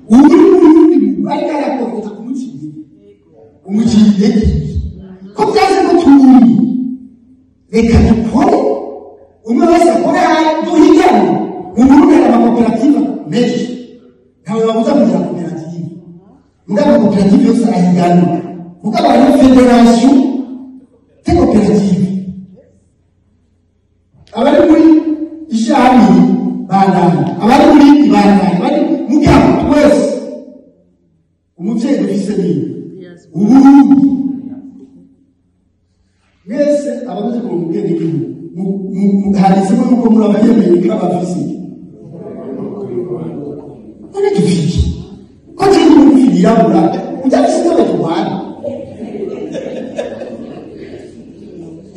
Umuntu bari karakoze kumuciye. Umuciye. Ko byaje ko turi. Reka dukore. Umwe wese akora duhigane. Umuntu ari amakoperative menshi. Ntawe babuza kugira koperative. Mugabo koperative yose arahigana. Mugabo ari federation te koperative. Abari muri ishami bandana. Abari muri ibandana. Abari mugabo twese. Umuvyeyi dufise ni. Uburundi. Mwese ababuze ku mugende w'igihugu. Muharizemo nuko muri abayemeye kabafise. None dufite. Ko turi mu firabura, ujyabisize abatubana.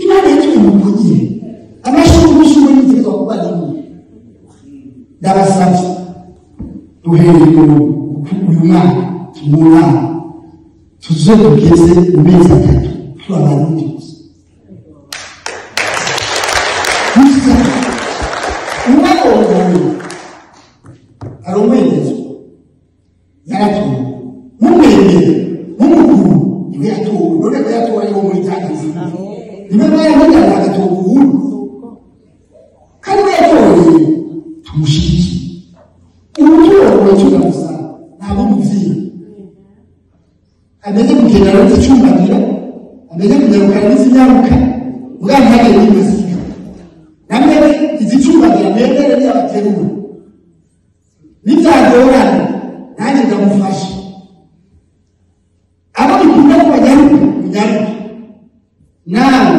Imana yetu umukuye. Amashuri n'inzego kubadini. Ndabasabye. Duhereye uyu mwaka tumuna tuzo tugeze mu mezi atatu turabarundi gusa. Umwana w'umuntu aromwerezo yaratuye mumwemere mumukuru iwe yatuwe none ko yatuwe ariho muri tagizi niwe mwaya mujyana agatuwe ubundi kandi we yatuwe tumushiki umutuwe w'uwacyura gusa ntabwo muvyiye ameze kugenda rero icyumbagira ameze kunyarukana n'izinyaruka ubwana hageze n'imizika namwe izicumbagira mwegere n'abateruwe n'ibyagorana nanjye ndamufasha abo bikunda ko banyaruka munyaruka nawe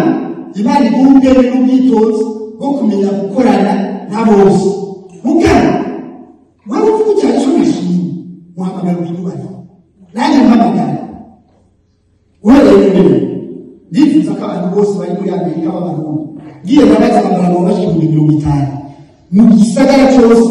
imana iguha ubwenge n'ubwitonzi bwo kumenya gukorana na bose mugana waba uvuga icyaha cyo mashini muhamagara utunyubari nanjye mpamagara uhereye imbere ndifuza ko abantu bose bari muri Amerika b'abarundi ngiye nabaza abantu bashika 50 mu gisagara cyose